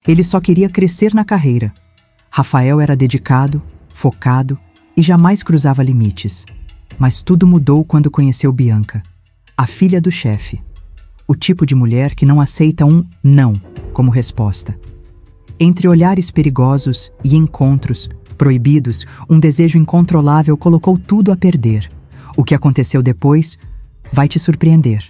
Ele só queria crescer na carreira. Rafael era dedicado, focado e jamais cruzava limites. Mas tudo mudou quando conheceu Bianca, a filha do chefe. O tipo de mulher que não aceita um não como resposta. Entre olhares perigosos e encontros proibidos, um desejo incontrolável colocou tudo a perder. O que aconteceu depois vai te surpreender.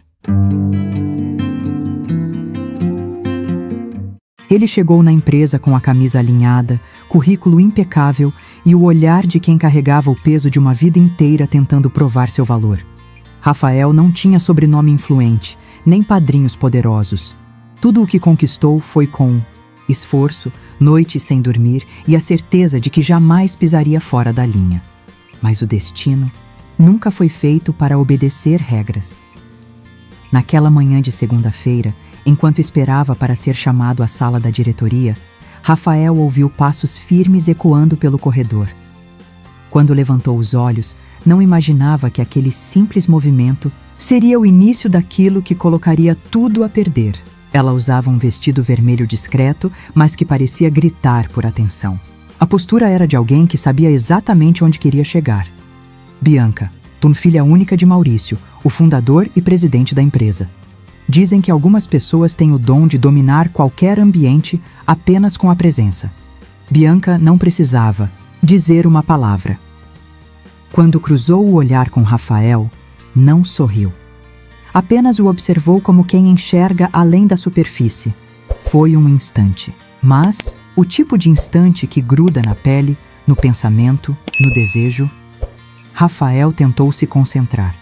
Ele chegou na empresa com a camisa alinhada, currículo impecável e o olhar de quem carregava o peso de uma vida inteira tentando provar seu valor. Rafael não tinha sobrenome influente, nem padrinhos poderosos. Tudo o que conquistou foi com esforço, noites sem dormir e a certeza de que jamais pisaria fora da linha. Mas o destino nunca foi feito para obedecer regras. Naquela manhã de segunda-feira, enquanto esperava para ser chamado à sala da diretoria, Rafael ouviu passos firmes ecoando pelo corredor. Quando levantou os olhos, não imaginava que aquele simples movimento seria o início daquilo que colocaria tudo a perder. Ela usava um vestido vermelho discreto, mas que parecia gritar por atenção. A postura era de alguém que sabia exatamente onde queria chegar. Bianca, tu filha única de Maurício, o fundador e presidente da empresa. Dizem que algumas pessoas têm o dom de dominar qualquer ambiente apenas com a presença. Bianca não precisava dizer uma palavra. Quando cruzou o olhar com Rafael, não sorriu. Apenas o observou como quem enxerga além da superfície. Foi um instante, mas o tipo de instante que gruda na pele, no pensamento, no desejo. Rafael tentou se concentrar.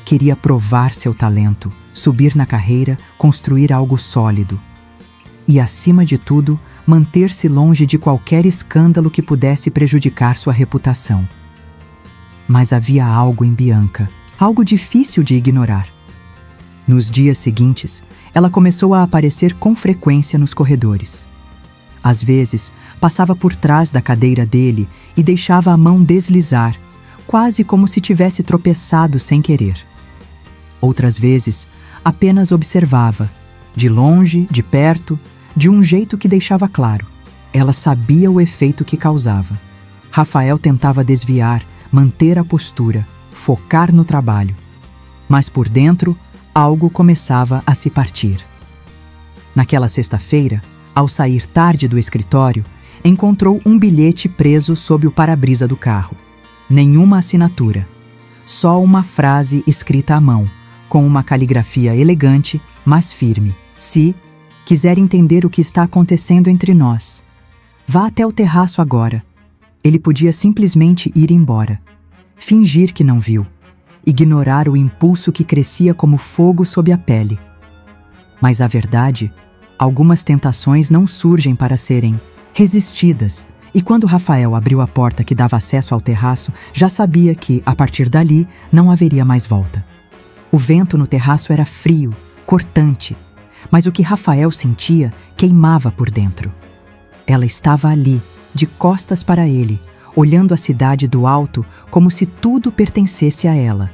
Queria provar seu talento, subir na carreira, construir algo sólido. E, acima de tudo, manter-se longe de qualquer escândalo que pudesse prejudicar sua reputação. Mas havia algo em Bianca, algo difícil de ignorar. Nos dias seguintes, ela começou a aparecer com frequência nos corredores. Às vezes, passava por trás da cadeira dele e deixava a mão deslizar, quase como se tivesse tropeçado sem querer. Outras vezes, apenas observava, de longe, de perto, de um jeito que deixava claro. Ela sabia o efeito que causava. Rafael tentava desviar, manter a postura, focar no trabalho. Mas por dentro, algo começava a se partir. Naquela sexta-feira, ao sair tarde do escritório, encontrou um bilhete preso sob o para-brisa do carro. Nenhuma assinatura, só uma frase escrita à mão, com uma caligrafia elegante, mas firme. Se quiser entender o que está acontecendo entre nós, vá até o terraço agora. Ele podia simplesmente ir embora, fingir que não viu, ignorar o impulso que crescia como fogo sob a pele. Mas a verdade, algumas tentações não surgem para serem resistidas, e quando Rafael abriu a porta que dava acesso ao terraço, já sabia que, a partir dali, não haveria mais volta. O vento no terraço era frio, cortante, mas o que Rafael sentia queimava por dentro. Ela estava ali, de costas para ele, olhando a cidade do alto como se tudo pertencesse a ela.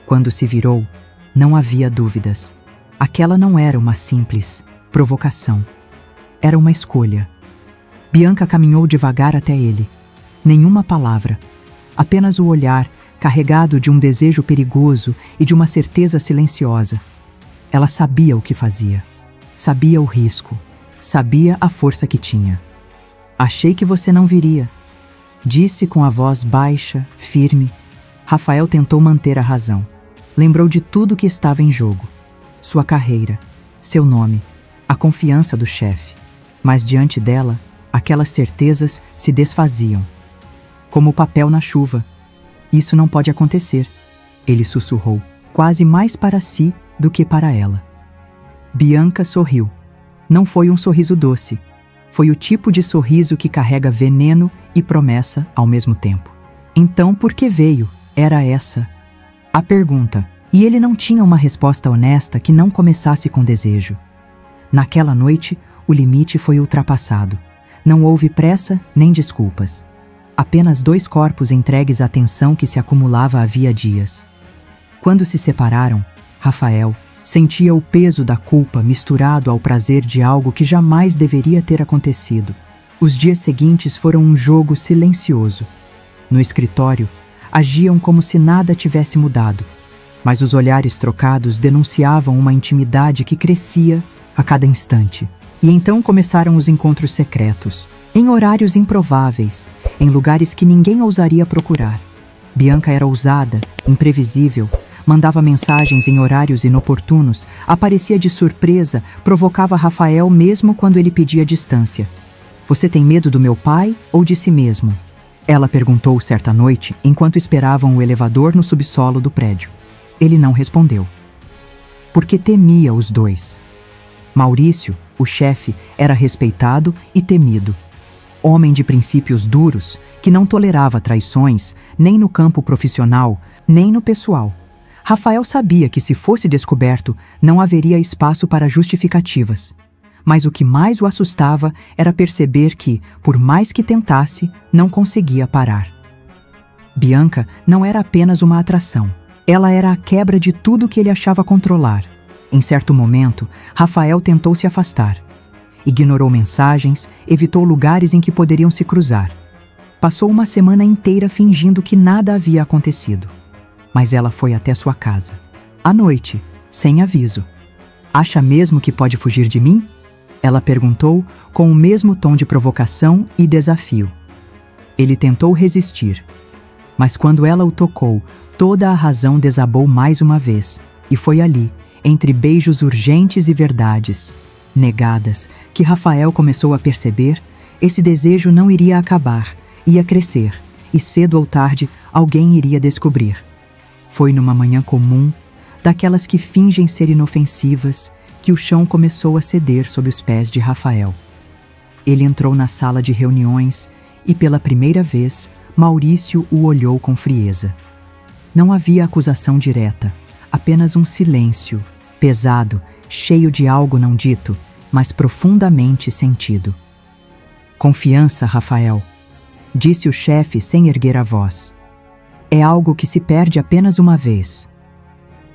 Quando se virou, não havia dúvidas. Aquela não era uma simples provocação. Era uma escolha. Bianca caminhou devagar até ele. Nenhuma palavra, apenas o olhar carregado de um desejo perigoso e de uma certeza silenciosa. Ela sabia o que fazia. Sabia o risco. Sabia a força que tinha. Achei que você não viria, disse com a voz baixa, firme. Rafael tentou manter a razão. Lembrou de tudo que estava em jogo. Sua carreira, seu nome, a confiança do chefe. Mas diante dela, aquelas certezas se desfaziam. Como papel na chuva. Isso não pode acontecer, ele sussurrou, quase mais para si do que para ela. Bianca sorriu. Não foi um sorriso doce. Foi o tipo de sorriso que carrega veneno e promessa ao mesmo tempo. Então, por que veio? Era essa a pergunta. E ele não tinha uma resposta honesta que não começasse com desejo. Naquela noite, o limite foi ultrapassado. Não houve pressa nem desculpas. Apenas dois corpos entregues à tensão que se acumulava havia dias. Quando se separaram, Rafael, Sentia o peso da culpa misturado ao prazer de algo que jamais deveria ter acontecido. Os dias seguintes foram um jogo silencioso. No escritório, agiam como se nada tivesse mudado, mas os olhares trocados denunciavam uma intimidade que crescia a cada instante. E então começaram os encontros secretos, em horários improváveis, em lugares que ninguém ousaria procurar. Bianca era ousada, imprevisível, mandava mensagens em horários inoportunos, aparecia de surpresa, provocava Rafael mesmo quando ele pedia distância. "Você tem medo do meu pai ou de si mesmo?" Ela perguntou certa noite, enquanto esperavam o elevador no subsolo do prédio. Ele não respondeu. Porque temia os dois. Maurício, o chefe, era respeitado e temido. Homem de princípios duros, que não tolerava traições, nem no campo profissional, nem no pessoal. Rafael sabia que, se fosse descoberto, não haveria espaço para justificativas. Mas o que mais o assustava era perceber que, por mais que tentasse, não conseguia parar. Bianca não era apenas uma atração. Ela era a quebra de tudo que ele achava controlar. Em certo momento, Rafael tentou se afastar. Ignorou mensagens, evitou lugares em que poderiam se cruzar. Passou uma semana inteira fingindo que nada havia acontecido. Mas ela foi até sua casa. À noite, sem aviso. "Acha mesmo que pode fugir de mim?" Ela perguntou com o mesmo tom de provocação e desafio. Ele tentou resistir. Mas quando ela o tocou, toda a razão desabou mais uma vez. E foi ali, entre beijos urgentes e verdades negadas, que Rafael começou a perceber: esse desejo não iria acabar, ia crescer, e cedo ou tarde alguém iria descobrir. Foi numa manhã comum, daquelas que fingem ser inofensivas, que o chão começou a ceder sob os pés de Rafael. Ele entrou na sala de reuniões e, pela primeira vez, Maurício o olhou com frieza. Não havia acusação direta, apenas um silêncio, pesado, cheio de algo não dito, mas profundamente sentido. "Confiança, Rafael", disse o chefe sem erguer a voz. "É algo que se perde apenas uma vez."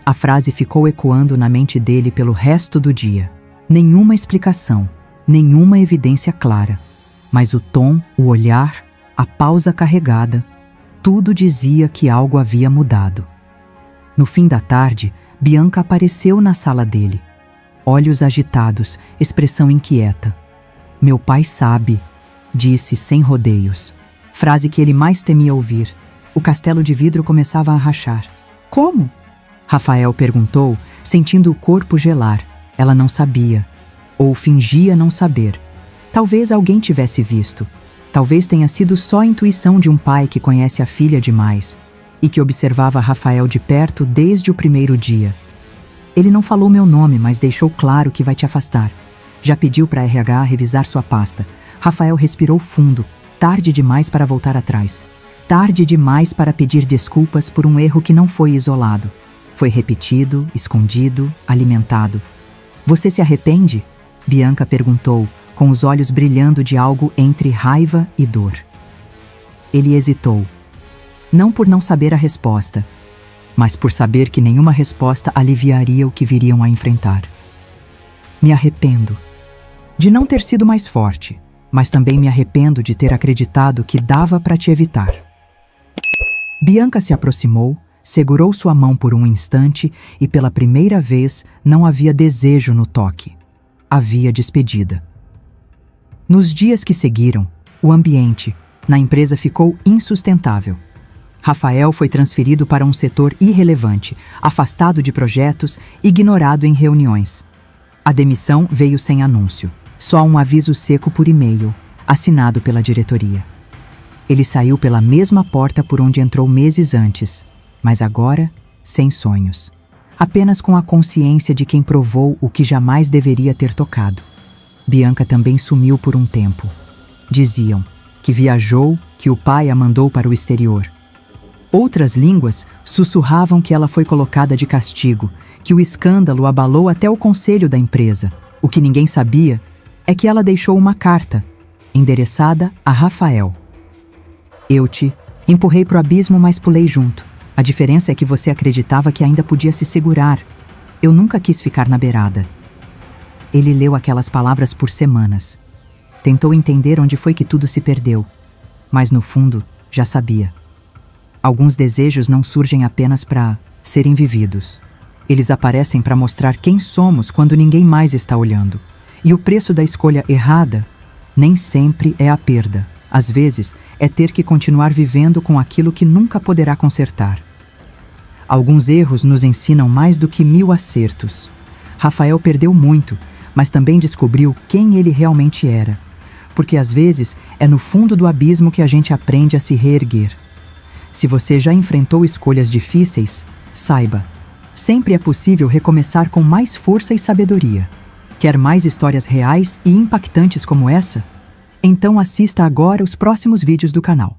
A frase ficou ecoando na mente dele pelo resto do dia. Nenhuma explicação, nenhuma evidência clara, mas o tom, o olhar, a pausa carregada, tudo dizia que algo havia mudado. No fim da tarde, Bianca apareceu na sala dele. Olhos agitados, expressão inquieta. "Meu pai sabe", disse sem rodeios. Frase que ele mais temia ouvir. O castelo de vidro começava a rachar. "Como?" Rafael perguntou, sentindo o corpo gelar. Ela não sabia, ou fingia não saber. Talvez alguém tivesse visto. Talvez tenha sido só a intuição de um pai que conhece a filha demais e que observava Rafael de perto desde o primeiro dia. "Ele não falou meu nome, mas deixou claro que vai te afastar. Já pediu para a RH revisar sua pasta." Rafael respirou fundo. Tarde demais para voltar atrás. Tarde demais para pedir desculpas por um erro que não foi isolado. Foi repetido, escondido, alimentado. "Você se arrepende?" Bianca perguntou, com os olhos brilhando de algo entre raiva e dor. Ele hesitou. Não por não saber a resposta, mas por saber que nenhuma resposta aliviaria o que viriam a enfrentar. "Me arrependo de não ter sido mais forte, mas também me arrependo de ter acreditado que dava para te evitar." Bianca se aproximou, segurou sua mão por um instante e, pela primeira vez, não havia desejo no toque. Havia despedida. Nos dias que seguiram, o ambiente na empresa ficou insustentável. Rafael foi transferido para um setor irrelevante, afastado de projetos, ignorado em reuniões. A demissão veio sem anúncio, só um aviso seco por e-mail, assinado pela diretoria. Ele saiu pela mesma porta por onde entrou meses antes, mas agora sem sonhos. Apenas com a consciência de quem provou o que jamais deveria ter tocado. Bianca também sumiu por um tempo. Diziam que viajou, que o pai a mandou para o exterior. Outras línguas sussurravam que ela foi colocada de castigo, que o escândalo abalou até o conselho da empresa. O que ninguém sabia é que ela deixou uma carta, endereçada a Rafael. "Eu te empurrei pro abismo, mas pulei junto. A diferença é que você acreditava que ainda podia se segurar." Eu nunca quis ficar na beirada. Ele leu aquelas palavras por semanas. Tentou entender onde foi que tudo se perdeu, mas no fundo, já sabia. Alguns desejos não surgem apenas para serem vividos. Eles aparecem para mostrar quem somos quando ninguém mais está olhando. E o preço da escolha errada nem sempre é a perda. Às vezes, é ter que continuar vivendo com aquilo que nunca poderá consertar. Alguns erros nos ensinam mais do que 1000 acertos. Rafael perdeu muito, mas também descobriu quem ele realmente era. Porque às vezes é no fundo do abismo que a gente aprende a se reerguer. Se você já enfrentou escolhas difíceis, saiba, sempre é possível recomeçar com mais força e sabedoria. Quer mais histórias reais e impactantes como essa? Então assista agora os próximos vídeos do canal.